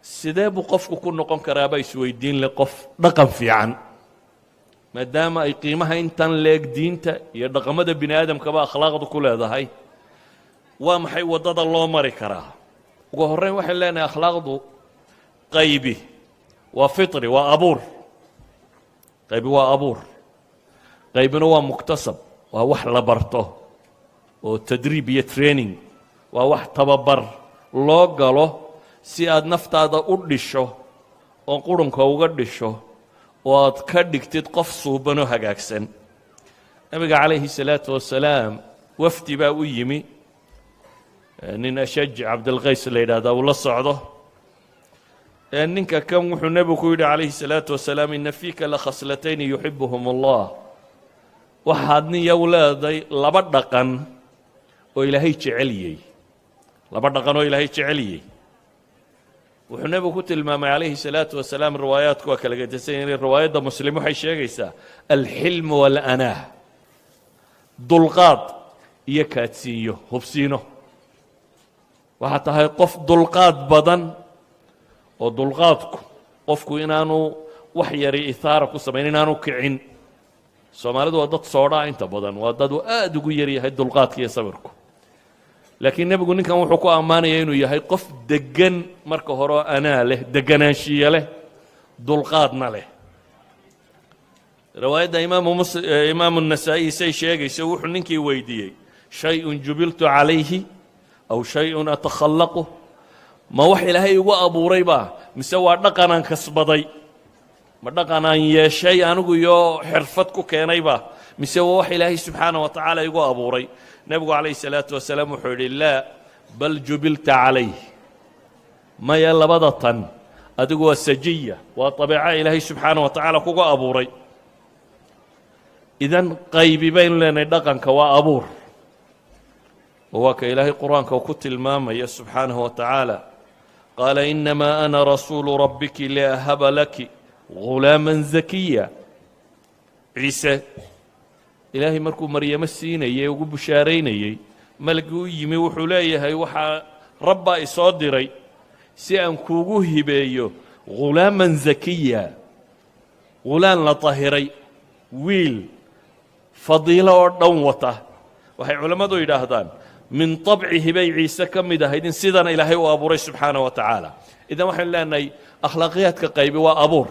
sidee buu qofku ku noqon karaaba isweydiin leh qof dhaqan fiican maadaama ay qiimaha intan leeg diinta iyo dhaqamada bini aadamkaba akhlaaqdu ku leedahay waa maxay waddada loo mari karaa ugu horreyn waxaan leenahay akhlaaqdu qaybi waa fitri waa abuur qaybi waa abuur qaybina waa muktasab waa wax la barto oo tadriib iyo training waa wax tababar loo galo si aad naftaada u dhisho oo qurunka uga dhisho oo aad ka dhigtid qof suuban oo hagaagsan nabiga calayhi salaatu wasalaam wafdi baa u yimi nin ashaj cabdilqays la yidhaahdaa uu la socdo ninka kan wuxuu nebigu ku yidhi calayhi salaatu wasalaam ina fiika la khaslatayni yuxibuhum allah waxaad niyow leeday laba dhaqan oo ilaahay jeceliyey laba dhaqan oo ilaahay jeceliyey wuxuu nebigu ku tilmaamay calayhi salaatu wasalaam riwaayaadku waa kala gedisan yihiin riwaayadda muslim waxay sheegaysaa alxilm waalanaah dulqaad iyo kaadsiinyo hubsiino waxaa tahay qof dulqaad badan oo dulqaadku qofku inaanu wax yari ihaara ku samayn inaanu kicin soomaalidu waa dad soodhaa inta badan waa dad uu aad ugu yar yahay dulqaadka iyo sabirku laakiin nebigu ninkan wuxuu ku ammaanaya inuu yahay qof deggan marka hore oo anaa leh deganaanshiye leh dulqaadna leh riwaayadda imaamu nasaa'i say sheegayso wuxuu ninkii weydiiyey shay-un jubiltu calayhi aw shay-un atakhallaqu ma wax ilaahay igu abuuray baa mise waa dhaqanaan kasbaday ma dhaqanaan yeeshay anigu iyo xirfad ku keenayba mise waa wax ilaahay subxaana wa tacaala igu abuuray nebigu calayhi salaatu wasalaam wuxuu yidhi laa bal jubilta calayh maya labada tan adigu waa sajiya waa abiica ilaahay subxaana wa tacaala kuga abuuray idan qaybi baynu leenahay dhaqanka waa abuur oo waa ka ilaahay qur-aanka ku tilmaamaya subxaanahu wa tacaala qaala inamaa ana rasuulu rabbiki liahaba laki ghulaaman zakiya ciise ilaahay markuu maryamo siinayey ugu bushaaraynayey malagii u yimi wuxuu leeyahay waxaa rabbaa isoo diray si aan kuugu hibeeyo ghulaaman zakiya ghulaan la tahiray wiil fadiilo oo dhan wata waxay culammadu yidhaahdaan min طabcihi bay ciise ka mid ahayd in sidana ilaahay u abuuray subxaana wa tacaala idan waxaynu leenahay akhlaaqiyaadka qaybi waa abuur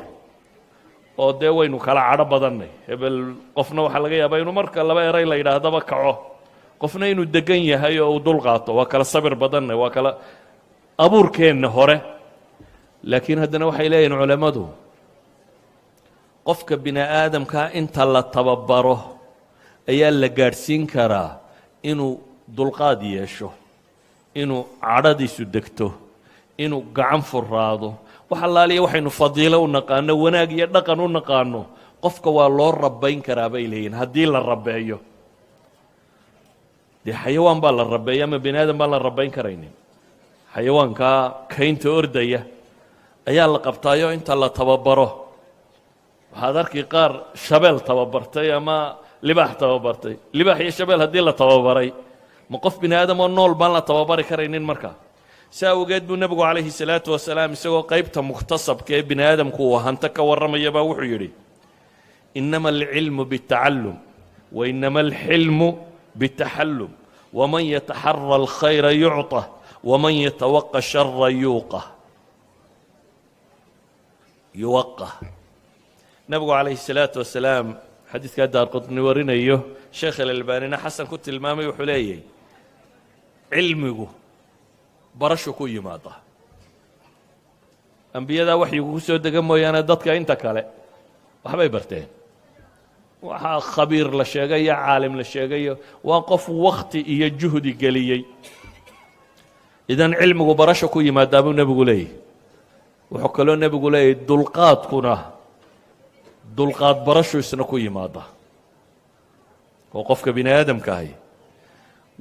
oo dee waynu kala cadho badannay hebel qofna waxaa laga yaabaa inuu marka laba eray la yidhaahdaba kaco qofna inuu degan yahay oo uu dul qaato waa kala sabir badannay waa kala abuurkeenna hore laakiin haddana waxay leeyihin culammadu qofka bini aadamkaa inta la tababaro ayaa la gaadhsiin karaa inuu dulqaad yeesho inuu cadhadiisu degto inuu gacan furaado wax allaaliya waxaynu fadiilo u naqaano wanaag iyo dhaqan u naqaano qofka waa loo rabayn karaa bay leeyihin haddii la rabeeyo dee xayawaan baa la rabeeya ama bini aadam baan la rabayn karaynin xayawaankaa kaynta ordaya ayaa la qabtaayo inta la tababaro waxaad arki qaar shabeel tababartay ama libaax tababartay libaax iyo shabeel haddii la tababaray ma qof bini aadam oo nool baan la tababari karaynin markaa saa awgeed buu nebigu calayhi salaatu wasalaam isagoo qaybta mukhtasabka ee bini aadamku uu hanto ka warramaya baa wuxuu yidhi inama alcilmu biاtacallum wa inama alxilmu bitaxallum waman yataxara alkhayra yucطah waman yatawaqa shara yuwaqah nebigu calayhi salaatu wasalaam xadiidkaa daarqutni warinayo sheekh alalbaanina xasan ku tilmaamay wuxuu leeyahy cilmigu barashu ku yimaada ambiyadaa waxyigu ku soo dega mooyaane dadka inta kale waxbay barteen waxaa khabiir la sheegayo caalim la sheegayo waa qof wakti iyo juhdi geliyey idan cilmigu barasha ku yimaadaa buu nebigu leeyahy wuxuu kaloo nebigu leeyahy dulqaadkuna dulqaad barashu isna ku yimaada oo qofka bini aadamka ahi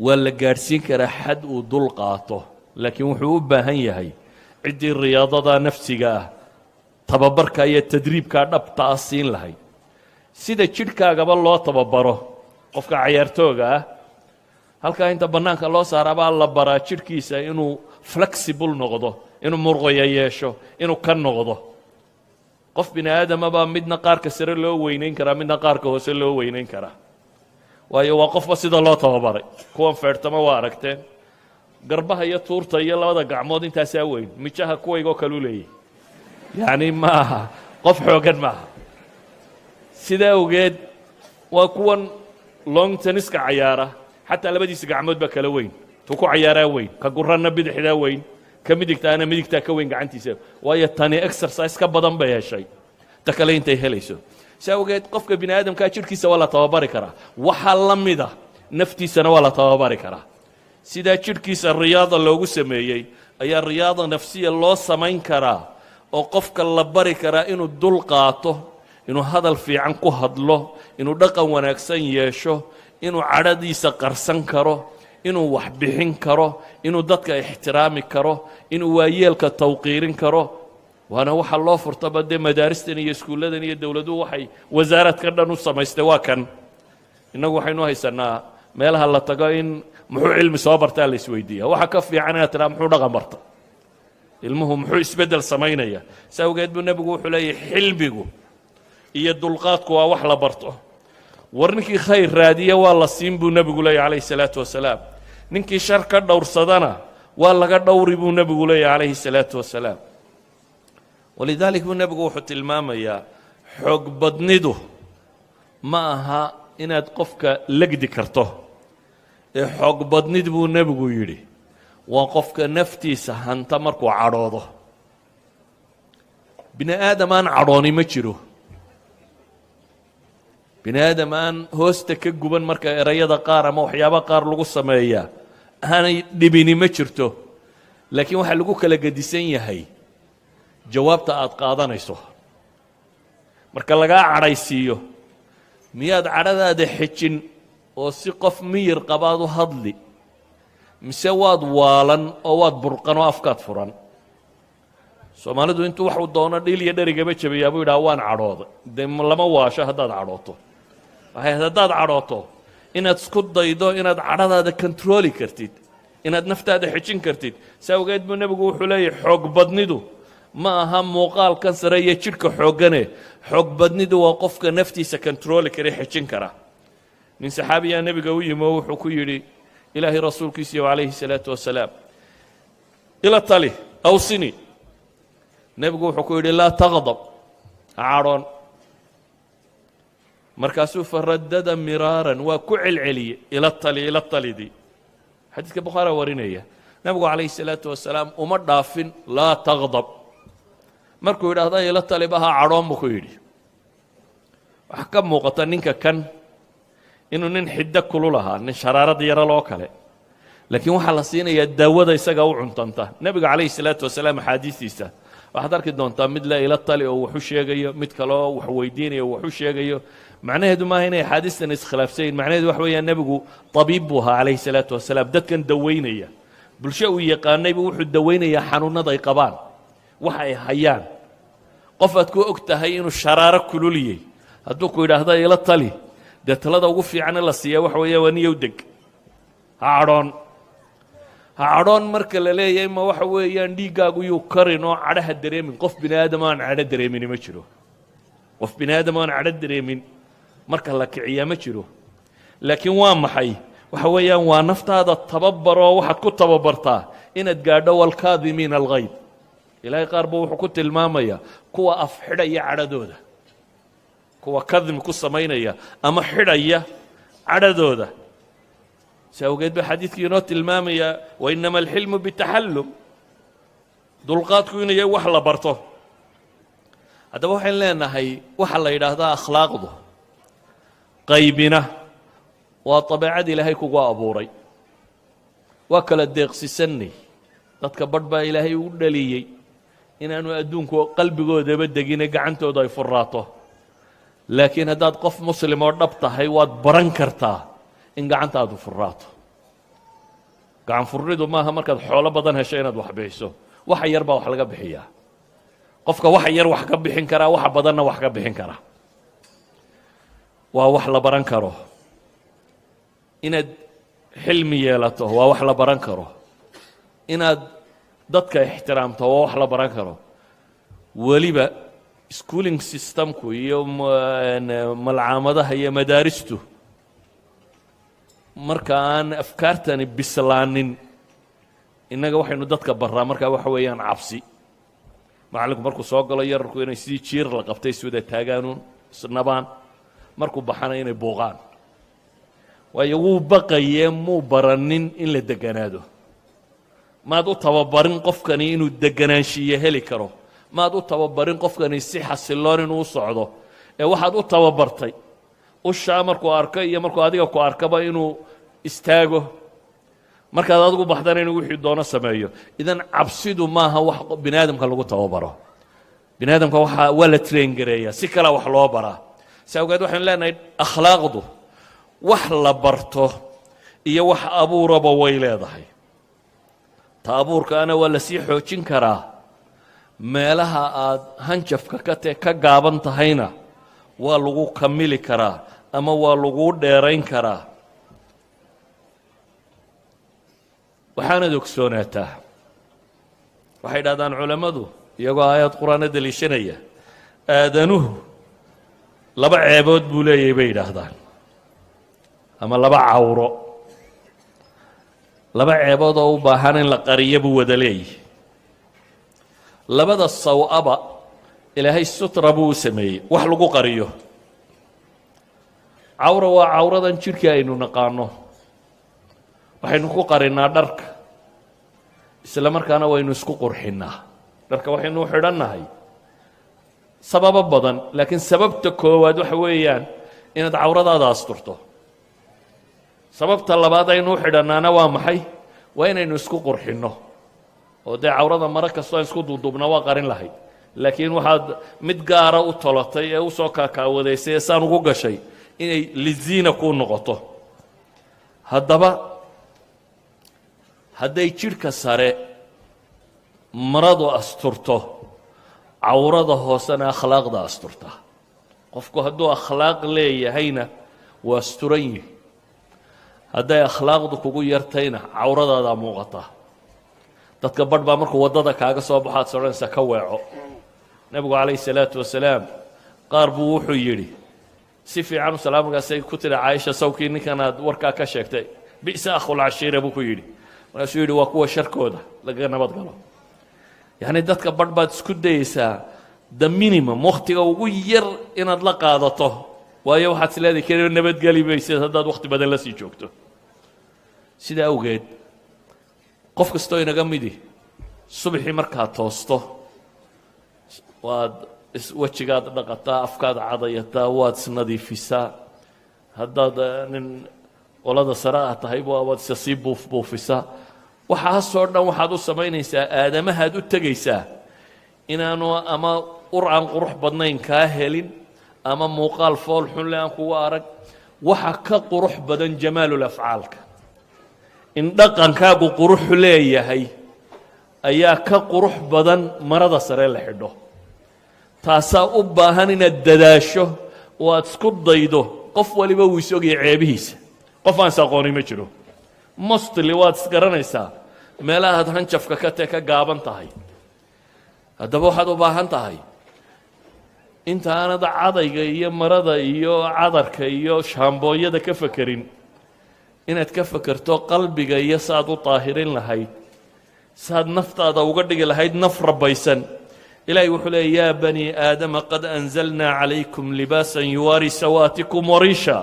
waa la gaadhsiin karaa xad uu dul qaato laakiin wuxuu u baahan yahay ciddii riyaadada nafsiga ah tababarka iyo tadriibkaa dhabta ah siin lahayd sida jidhkaagaba loo tababaro qofka cayaartooga ah halkaa inta bannaanka loo saaraa baa la baraa jidhkiisa inuu flexible noqdo, inuu murqaya yeesho, inuu ka noqdo. qof bini aadama baa midna qaarka sare loo weynayn karaa, midna qaarka hoose loo weynayn karaa, waayo waa qofba sida loo tababaray. kuwan feertama waa aragteen, garbaha iyo tuurta iyo labada gacmood intaasaa weyn, mijaha kuwaygoo kaleu leeyahy, yacni maaha qof xoogan maaha. sidaa awgeed waa kuwan long tenniska cayaara, xataa labadiisa gacmood baa kala weyn, tuu ku cayaaraa weyn, ka guranna bidixdaa weyn, ka midigtaana midigtaa ka weyn gacantiisa, waayo tani exercise ka badan bay heshay ta kale intay helayso. si awgeed qofka bini aadamkaa jidhkiisa waa la tababari karaa, waxaa la mida naftiisana waa la tababari karaa. sidaa jidhkiisa riyaada loogu sameeyey ayaa riyaada nafsiya loo samayn karaa, oo qofka la bari karaa inuu dul qaato, inuu hadal fiican ku hadlo, inuu dhaqan wanaagsan yeesho, inuu cadhadiisa qarsan karo, inuu wax bixin karo, inuu dadka ixtiraami karo, inuu waayeelka tawqiirin karo. waana waxa loo furtaba dee madaaristan iyo iskuulladan iyo dowladuhu waxay wasaaradka dhan u samaystay waa kan. innagu waxaynu haysanaa meelaha la tago in muxuu cilmi soo bartaa la isweydiiya, waxa ka fiican inaad tidhaha muxuu dhaqan barta, ilmuhu muxuu isbeddel samaynaya. si awgeed buu nebigu wuxuu leeyahay xilmigu iyo dulqaadku waa wax la barto. war ninkii khayr raadiya waa la siin buu nebigu leeyahy calayhi salaatu wasalaam, ninkii shar ka dhowrsadana waa laga dhowri buu nebigu leeyahy calayhi salaatu wasalaam. walidaalik buu nebigu wuxuu tilmaamayaa xoog badnidu ma aha inaad qofka legdi karto, ee xoog badnid buu nebigu yidhi waa qofka naftiisa hanta markuu cadhoodo. bini aadam aan cadhooni ma jiro, bini aadam aan hoosta ka guban marka erayada qaar ama waxyaaba qaar lagu sameeyaa aanay dhibini ma jirto. laakiin waxaa lagu kala gedisan yahay jawaabta aad qaadanayso. marka lagaa cadhaysiiyo, miyaad cadhadaada xejin oo si qof miyir qabaad u hadli, mise waad waalan oo waad burqan oo afkaad furan? soomaalidu intuu waxuu doono dhil iyo dherigaba jabayaa buu yidhaha waan cadhooday. dee lama waasho haddaad cadhooto. waxay haddaad cadhooto inaad isku daydo inaad cadhadaada kontrooli kartid, inaad naftaada xejin kartid. si awgeed buu nebigu wuxuu leeyahay xoog badnidu ma aha muuqaalkan sare iyo jidhka xooggane, xoog badnidu waa qofka naftiisa kontrooli kara, xejin kara. nin saxaabiyaa nebiga u yimi oo wuxuu ku yidhi ilaahay rasuulkiisiiyo calayhi salaatu wasalaam, ila tali awsini. nebigu wuxuu ku yidhi laa taqdab, ha cadhoon. markaasuu faradada miraaran, waa ku celceliyey ila talidii. xadiidka bukhaari warinaya. nebigu calayhi salaatu wasalaam uma dhaafin laa taqdab. markuu yidhaahda ila taliba ha cadhoon buu ku yidhi. waxaa ka muuqata ninka kan inuu nin xiddo kulul ahaa, nin sharaarad yaro loo kale, laakiin waxaa la siinayaa daawada isaga u cuntanta. nebiga calayhi salaatu wasalaam axaadiistiisa waxaad arki doontaa mid le ila tali oo waxu sheegayo, mid kale oo wax weydiinayo waxu sheegayo. macnaheedu maaha inay axaadiistan iskhilaafsayin, macnaheedu waxa weeyaan nebigu tabiib buu ahaa calayhi salaatu wasalaam, dadkan dawaynaya. bulsho uu yaqaanaybu wuxuu dawaynayaa xanuunada ay qabaan, waxa ay hayaan. qof aad ku og tahay inuu sharaaro kululiyey hadduu ku yidhaahda ila tali, dee talada ugu fiicane la siiyaa waxa weeya waa niyow deg, ha cadhoon. ha cadhoon marka la leeyahay ma waxa weeyaan dhiiggaagu yuu karin oo cadhaha dareemin. qof bini aadam aan cadho dareemini ma jiro. qof bini aadam aan cadho dareemin marka la kiciyaa ma jiro. laakiin waa maxay? waxa weeyaan waa naftaada tababaroo waxaad ku tababartaa inaad gaadho walkaadimiina alghayd. ilaahay qaar buu wuxuu ku tilmaamayaa kuwa af xidhaya cadhadooda, kuwa kadmi ku samaynaya ama xidhaya cadhadooda. si awgeed ba xadiidkii inoo tilmaamaya wainama alxilmu bitaxallum, dulqaadku inuu yahay wax la barto. haddaba waxaynu leenahay waxa la yidhaahdaa akhlaaqdu qaybina waa dabeecad ilaahay kugu abuuray. waa kala deeqsisanay. dadka badh baa ilaahay u dhaliyey inaanu adduunku qalbigoodaba degine gacantooda ay furaato. laakiin haddaad qof muslim oo dhab tahay waad baran kartaa in gacantaadu furaato. gacan furnidu maaha markaad xoolo badan hesho inaad wax bixiso. waxa yar baa wax laga bixiyaa. qofka waxa yar wax ka bixin karaa, waxa badanna wax ka bixin karaa. waa wax la baran karo. inaad xilmi yeelato waa wax la baran karo, inaad dadka ixtiraamto waa wax la baran karo. weliba schooling systemku iyo malcaamadaha iyo madaaristu marka aan afkaartani bislaanin innaga waxaynu dadka barraa markaa waxa weeyaan cabsi. macallinku markuu soo galo yararku inay sidii jiir la qabtay iswada taagaanuun isnabaan, markuu baxana inay buuqaan, waayo wuu baqayee muu baranin in la deganaado. maad u tababarin qofkani inuu deganaanshiiyo heli karo, maad u tababarin qofkani si xasiloon inuu u socdo, ee waxaad u tababartay ushaa markuu arko iyo markuu adiga ku arkaba inuu istaago, markaad adigu baxdana inuu wixii doono sameeyo. idan cabsidu maaha wax bini aadamka lagu tababaro. bini aadamka waa la train gareeyaa, si kale wax loo baraa. si awgeed waxaynu leenahay akhlaaqdu wax la barto iyo wax abuuraba way leedahay. ta abuurkaana waa la sii xoojin karaa. meelaha aad hanjafka ka gaaban tahayna waa lagu kamili karaa ama waa lagu dheerayn karaa. waxaanad ogsoonaataa, waxay dhahdaan culammadu iyagoo aayad qur-aana deliishanaya, aadanuhu laba ceebood buu leeyahay bay yidhaahdaan, ama laba cawro. laba ceebood oo u baahan in la qariyo buu wada leeyahy. labada saw-aba ilaahay sutra buu u sameeyey, wax lagu qariyo. cawra waa cawradan jidhkii aynu naqaano, waxaynu ku qarinnaa dharka, isla markaana waynu isku qurxinnaa. dharka waxaynu u xidhannahay sababo badan, laakiin sababta koowaad waxa weeyaan inaad cawradaada asturto. sababta labaad aynu u xidhannaana waa maxay? waa inaynu isku qurxinno. oo dee cawrada maro kastoo aan isku duuduubna waa qarin lahayd, laakiin waxaad mid gaara u tolatay ee usoo kaakaawadaysay ee saan ugu gashay inay liziina kuu noqoto. haddaba hadday jidhka sare maradu asturto, cawrada hoosena akhlaaqda asturta. qofku hadduu akhlaaq leeyahayna waa asturan yihi. hadday akhlaaqdu kugu yartayna cawradaadaa muuqata. dadka badh baa markuu waddada kaaga soo baxaad sodhanaysa ka weeco. nebigu calayhi salaatu wasalaam qaar buu wuxuu yidhi si fiican u salaamagaasay ku tiri caaisha, sawkii ninkan aad warkaa ka sheegtay bi'sa akhul cashiira buu ku yidhi. markaasuu yidhi waa kuwa sharkooda lagaga nabad galo. yacni dadka badh baad isku dayeysaa the minimum, wakhtiga ugu yar inaad la qaadato, waayo waxaad is leedahay keliya nabadgeli maysid haddaad wakhti badan la sii joogto. sidaa awgeed qof kastoo inaga midi subaxii markaad toosto waad wejigaad dhaqataa, afkaad cadayataa, waad isnadiifisaa. haddaad nin qolada sare ah tahay waad isa sii buufbuufisaa. waxaasoo dhan waxaad u samaynaysaa aadamahaad u tegaysaa inaanu ama ur aan qurux badnayn kaa helin ama muuqaal fool xunle aan kugu arag. waxa ka qurux badan jamaalul afcaalka. in dhaqankaagu quruxu leeyahay ayaa ka qurux badan marada sare la xidho. taasaa u baahan inaad dadaasho oo aad isku daydo. qof waliba wuu isogaya ceebihiisa, qof aan is aqooni ma jiro. mostly waad isgaranaysaa meelahaad hanjafka ka gaaban tahay. haddaba waxaad u baahan tahay inta aanad cadayga iyo marada iyo cadarka iyo shaambooyada ka fekerin, inaad ka fekerto qalbiga iyo saaad u daahirin lahayd, saaad naftaada uga dhigi lahayd naf rabbaysan. ilaahay wuxuu leeyay yaa bani aadama qad anzalnaa calaykum libaasan yuwaari sawaatikum wariisha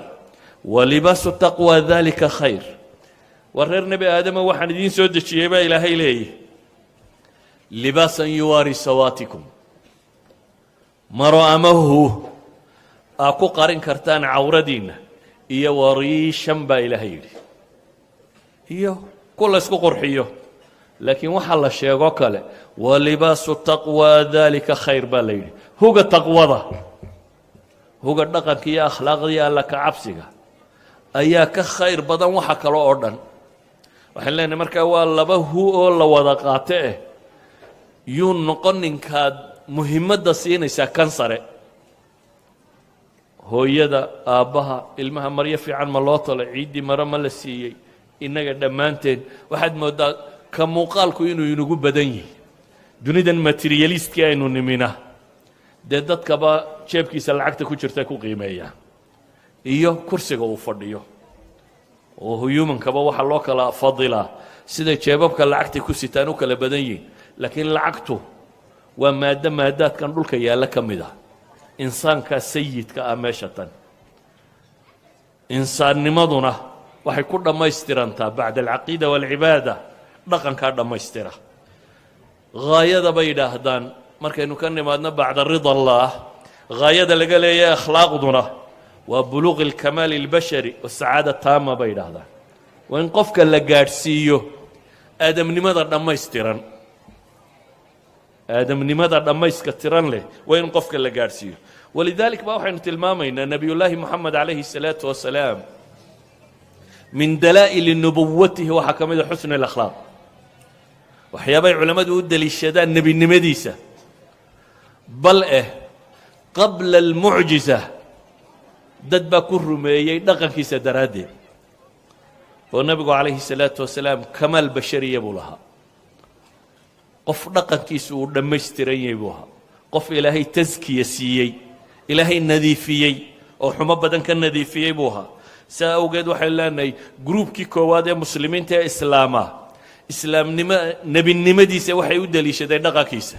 wa libaasu taqwa dalika khayr. waa reer nebi aadama waxaan idiin soo dejiyey baa ilaahay leeyahy libaasan yuwaari sawaatikum, maro ama hu aa ku qarin kartaan cawradiinna, iyo wariishan baa ilaahay yidhi, iyo ku la ysku qurxiyo. laakiin waxaa la sheego kale wa libaasu taqwa dalika khayr baa la yidhi. huga taqwada, huga dhaqanka iyo akhlaaqda iyo alla ka cabsiga ayaa ka khayr badan waxa kale oo dhan. waxaan leenahay markaa waa laba hu oo la wada qaate yuu noqon ninkaad muhiimadda siinaysaa kan sare. hooyada, aabbaha, ilmaha maryo fiican ma loo talo, ciiddii maro ma la siiyey, innaga dhammaanteen waxaad mooddaa ka muuqaalku inuu inagu badan yahay dunidan materialistkii aynu nimina dee dadkaba jeebkiisa lacagta ku jirta ku qiimeeya iyo kursiga uu fadhiyo oo humankaba waxaa loo kala fadilaa siday jeebabka lacagtay ku sitaan u kala badan yihiin laakiin lacagtu waa maadaadkan dhulka yaalla ka mid ah insaankaa sayidka ah meesha tan insaannimaduna waxay ku dhammaystirantaa bacda alcaqiida waalcibaada dhaqankaa dhammaystira haayada bay yidhaahdaan markaynu ka nimaadno bacda rida allaah haayada laga leeyahay akhlaaqduna waa buluuqi alkamaali albashari wasacaada taama bay yidhaahdaan waa in qofka la gaadhsiiyo aadamnimada dhammaystiran aadamnimada dhammayska tiran leh waa in qofka la gaadhsiiyo walidalik ba waxaynu tilmaamaynaa nebiyullaahi moxamed calayhi الsalaatu wasalaam min dalaa'ili nubuwatihi waxaa ka mida xusn اlakhlaaq waxyaabay culammadu u deliishadaan nebinimadiisa bal qabla almucjiza dad baa ku rumeeyey dhaqankiisa daraaddeed oo nebigu calayhi الsalaatu wasalaam kamaal bashariya buu lahaa qof dhaqankiisu uu dhammaystiran yahay buu ahaa qof ilaahay taskiya siiyey ilaahay nadiifiyey oo xumo badan ka nadiifiyey buu ahaa saa awgeed waxaynu leenahay gruubkii koowaad ee muslimiinta ee islaama nebinimadiisa waxay u deliishadeen dhaqankiisa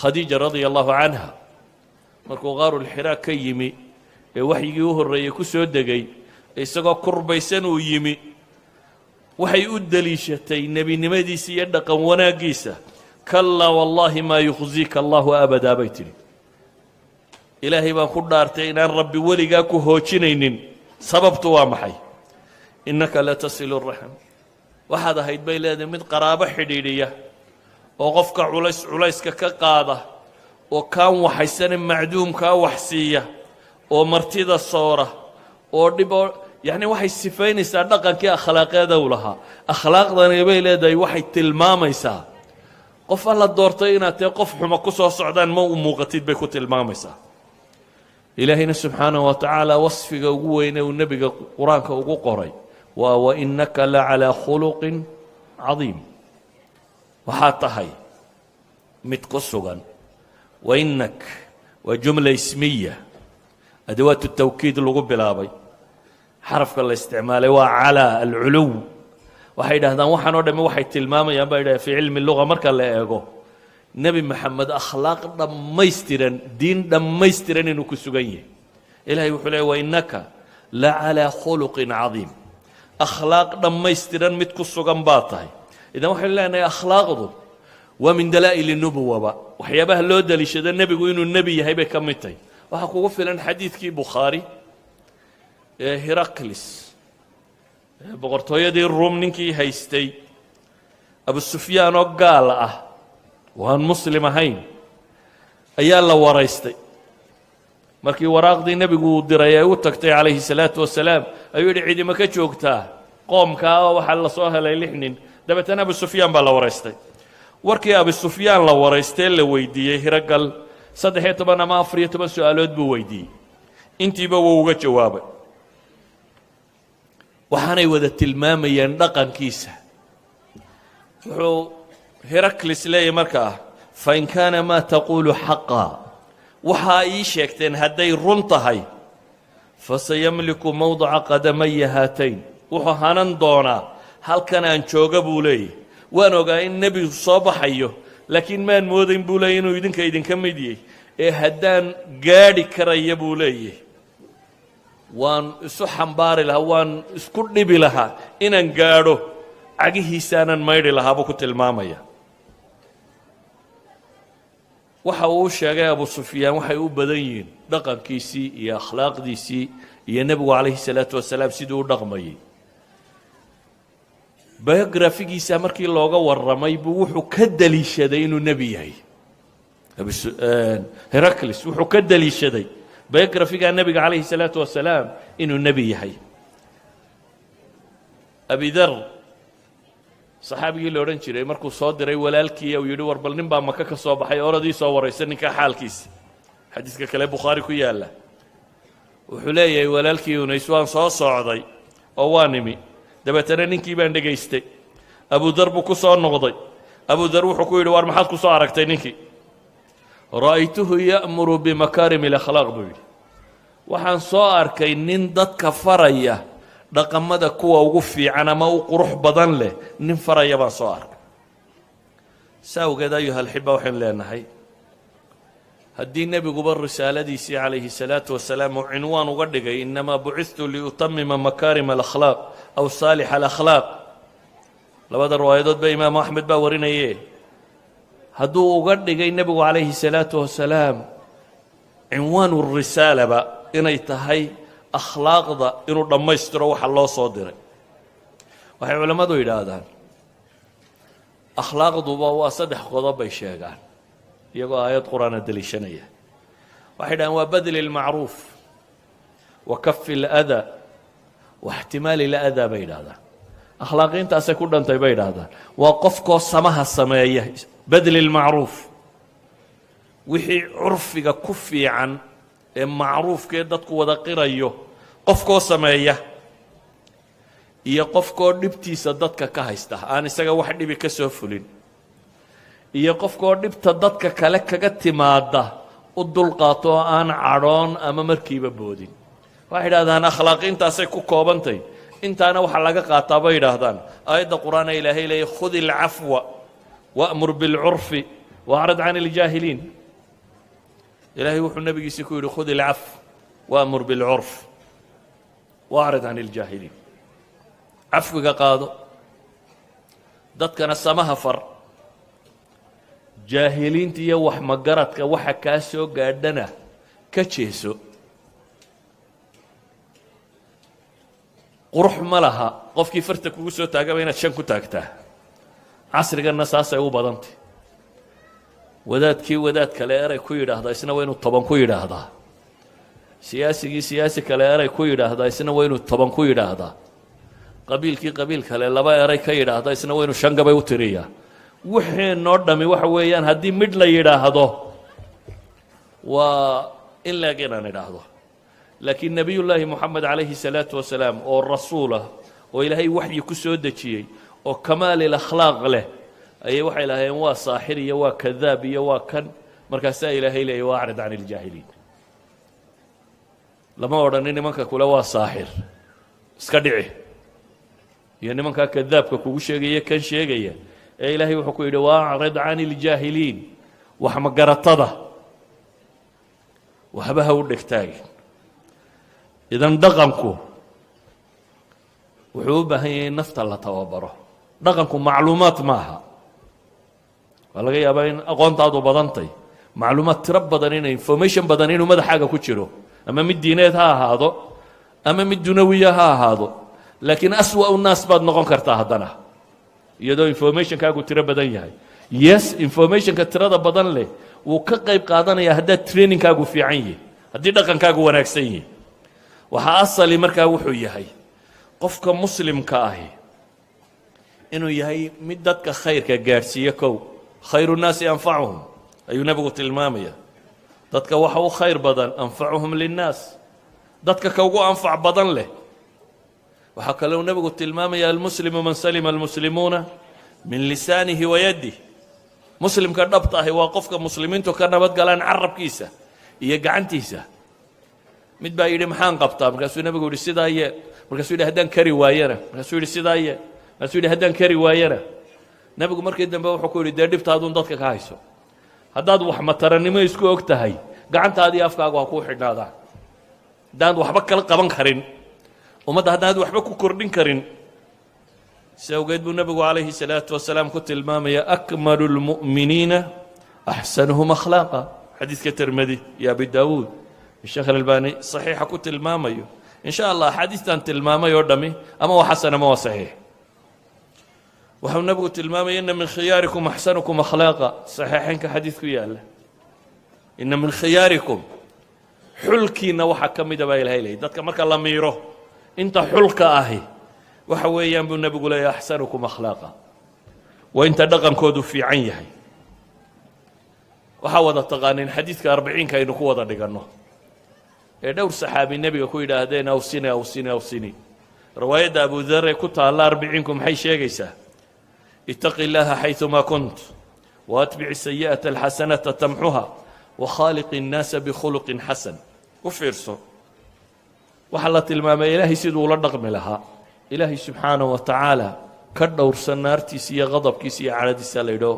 khadiija radia allahu canha markuu qaarulxiraa ka yimi ee waxyigii u horreeyey ku soo degay isagoo kurbaysan uu yimi waxay u deliishatay nebinimadiisa iyo dhaqan wanaaggiisa kallaa wallaahi maa yukhziika allahu abadaa bay tidhi ilaahay baan ku dhaartay inaan rabbi weligaa ku hoojinaynin sababtu waa maxay innaka latasilu raxm waxaad ahayd bay leedahay mid qaraabo xidhiidhiya oo qofka culayska ka qaada oo kaan waxaysane macduumkaa wax siiya oo martida soora oo dhiboo yacni waxay sifaynaysaa dhaqankii akhlaaqeeda u lahaa akhlaaqdani bay leedahay waxay tilmaamaysaa qof alla doortay inaad tahay qof xumo ku soo socdaan ma u muuqatid bay ku tilmaamaysaa ilaahayna subxaanahu wa tacaala wasfiga ugu weyne uu nebiga qur-aanka ugu qoray waa wainaka la calaa khuluqin cadiim waxaad tahay mid ku sugan wainak waa jumla ismiya adawaatu tawkiid lagu bilaabay xarafka la isticmaalay waa calaa alculuw waxay yidhahdaan waxaan oo dhamme waxay tilmaamayaan baa yidhahda fii cilmi luga marka la eego nebi maxamed akhlaaq dhammaystiran diin dhammaystiran inuu ku sugan yahay ilahay wuxuu leey wainaka la calaa khuluqin cadiim akhlaaq dhammaystiran mid ku sugan baa tahay idan waxaynu leenahay akhlaaqdu waa min dalaa'ili nubuwaba waxyaabaha loo deliishado nebigu inuu nebi yahay bay ka mid tahay waxaa kugu filan xadiidkii bukhaari ee heraklis boqortooyadii ruum ninkii haystay abu sufyaan oo gaal ah oo aan muslim ahayn ayaa la waraystay markii waraaqdii nebigu uu diray ay u tagtay calayhi salaatu wasalaam ayuu yidhi cidima ka joogtaa qoomkaa oo waxaa la soo helay 6 nin dabeetana abu sufyaan baa la waraystay warkii abu sufyaan la waraystee la weydiiyey hiragal 13 ama 14 su-aalood buu weydiiyey intiiba wuu uga jawaabay waxaanay wada tilmaamayeen dhaqankiisa wuxuu heraklis leeyahy markaa fain kaana maa taquulu xaqaa waxaa ii sheegteen hadday run tahay fasayamliku mawdaca qadamaya haatayn wuxuu hanan doonaa halkan aan jooga buu leeyahy waan ogaa in nebigu soo baxayo laakiin maan moodayn buu leeyahy inuu idinka mid yahay ee haddaan gaadhi karaya buu leeyahy waan isu xambaari lahaa waan isku dhibi lahaa inaan gaadho cagihiisaanan maydhi lahaa buu ku tilmaamaya waxa uu sheegay abu sufyaan waxay u badan yihiin dhaqankiisii iyo akhlaaqdiisii iyo nebigu calayhi salaatu wasalaam siduu u dhaqmayay biografigiisa markii looga warramay buu wuxuu ka deliishaday inuu nebi yahay heraklis wuxuu ka deliishaday biografiga nebiga calayhi salaatu wasalaam inuu nebi yahay abidar saxaabigii la odhan jiray markuu soo diray walaalkii uu yidhi war bal nin baa maka ka soo baxay oradii soo waraysa ninkaa xaalkiisa xadiiska kale bukhaari ku yaalla wuxuu leeyahay walaalkii unays waan soo socday oo waa nimi dabeetana ninkii baan dhegaystay abu dar buu ku soo noqday abu dar wuxuu ku yidhi war maxaad ku soo aragtay ninkii ra'aytuhu ya'muru bimakaarim alakhlaaq buu yidhi waxaan soo arkay nin dadka faraya dhaqamada kuwa ugu fiican ama u qurux badan leh nin faraya baan soo arkay saa awgeed ayuha alxiba waxaynu leenahay haddii nebiguba risaaladiisii calayhi salaatu wasalaam uu cinwaan uga dhigay inamaa bucidtu liutamima makaarim alakhlaaq aw saalix alakhlaaq labada riwaayadood ba imaamu axmed baa warinaye hadduu uga dhigay nebigu calayhi salaatu wasalaam cinwaanu risaalaba inay tahay akhlaaqda inuu dhammaystiro waxa loo soo diray waxay culammadu yidhaahdaan akhlaaqduba waa 3 qodob bay sheegaan iyagoo aayad qur'aana daliishanaya waxay dhahaan waa badli lmacruuf wa kafi ladaa wa ixtimaali ladaa bay yidhahdaan akhlaaqiintaasay ku dhantay bay yidhahdaan waa qofkoo samaha sameeya badli lmacruuf wixii curfiga ku fiican ee macruufkee dadku wada qirayo qofkoo sameeya iyo qofkoo dhibtiisa dadka ka haysta aan isaga wax dhibi ka soo fulin iyo qofkoo dhibta dadka kale kaga timaada u dulqaato oo aan cadhoon ama markiiba boodin waxay yidhahdaan akhlaaqiintaasay ku koobantay intaana waxaa laga qaataa bay yidhaahdaan aayadda qur'aana ilaahay leeya khudi alcafwa wa'mur bilcurfi waacrid can iljaahiliin ilaahay wuxuu nabigiisii ku yidhi khudi alcafw wa'mur bilcurf waacrid can iljaahiliin cafwiga qaado dadkana samaha far jaahiliinta iyo wax magaradka waxa kaa soo gaadhana ka jeeso qurux ma laha qofkii farta kugu soo taagaba inaad 5 ku taagtaa casriganna saasay u badantay wadaadkii wadaad kale eray ku yidhaahdaa isna waa inuu 10 ku yidhaahdaa siyaasigii siyaasi kale eray ku yidhaahdaa isna waa inuu 10 ku yidhaahdaa qabiilkii qabiil kale 2 eray ka yidhaahdaa isna waa inuu 5 gabay u tiriyaa wixii noo dhami waxa weeyaan haddii midh la yidhaahdo waa in laeg inaan idhaahdo laakiin nebiyullaahi moxamed calayhi salaatu wasalaam oo rasuulah oo ilaahay waxyi ku soo dejiyey oo kamaalil akhlaaq leh ayay waxay lahaayeen waa saaxir iyo waa kadaab iyo waa kan markaasaa ilaahay leeyay waa acrid can iljaahiliin lama odhanin nimanka kule waa saaxir iska dhici iyo nimankaa kadaabka kugu sheegaya kan sheegaya ee ilaahay wuxuu ku yidhi waacrid can iljaahiliin wax magaratada waxba ha u dhegtaagin idan dhaqanku wuxuu u baahan yahay in nafta la tababaro dhaqanku macluumaad maaha waa laga yaabaa in aqoontaadu badantay macluumaad tiro badan ina information badan inuu madaxaaga ku jiro ama mid diineed ha ahaado ama mid dunawiya ha ahaado laakiin aswa naas baad noqon kartaa haddana iyadoo informationkaagu tiro badan yahay yes informationka tirada badan leh wuu ka qayb qaadanayaa haddaad trainingkaagu fiican yihi haddii dhaqankaagu wanaagsan yihi waxaa asali markaa wuxuu yahay qofka muslimka ahi inuu yahay mid dadka khayrka gaadhsiiyo kow khayru nnaasi anfacuhum ayuu nebigu tilmaamaya dadka waxa u khayr badan anfacuhum linnaas dadka ka ugu anfac badan leh waxaa kaloo nebigu tilmaamaya almuslimu man salima almuslimuuna min lisaanihi wa yadih muslimka dhabta ahi waa qofka muslimiintu ka nabad galaan carabkiisa iyo gacantiisa mid baa yidhi maxaan qabtaa markaasuu nebigu yidhi sidaa ye markaasuu yidhi haddaan kari waayana markaasuu yidhi sidaa ye markaasuu yidhi haddaan kari waayana nebigu markii dambe wuxuu ku yidhi dee dhibtaaduun dadka ka hayso haddaad wax matarannimo isku og tahay gacantaadii afkaagu ha kuu xidhnaadaan haddaanad waxba kala qaban karin ummadda haddaanad waxba ku kordhin karin si awgeed buu nebigu calayhi salaatu wasalaam ku tilmaamaya akmalu lmu'miniina axsanuhum akhlaaqa xadiidka tirmidi iyo abi daawuud sheekh alalbani saxiixa ku tilmaamayo in sha allah axaadiistan tilmaamay oo dhami ama waa xasan ama waa saxiix waxau nebigu tilmaamaya ina min khiyaarikum axsanukum akhlaaqa saxiixaynka xadiid ku yaalla ina min khiyaarikum xulkiinna waxaa ka mida baa ilahay leeyay dadka marka la miiro inta xulka ahi waxa weeyaan buu nebigu leeyahy axsanukum akhlaaqa waa inta dhaqankoodu fiican yahay waxaa wada taqaaniin xadiidka 40 aynu ku wada dhiganno ee dhowr saxaabi nebiga ku yidhaahdeen awsini awsini awsini riwaayadda abu dar ee ku taalla 40ku maxay sheegaysaa ittaqi illaaha xayثuma kunt waatbic sayi'ata alxasanata tamxuha wakhaaliqi الnaasa bikhuluqin xasan u fiirso waxaa la tilmaamay ilaahay siduu ula dhaqmi lahaa ilaahay subxaanaه wa tacaala ka dhowrsan naartiisa iyo qadabkiisa iyo cadhadiisa la yidhao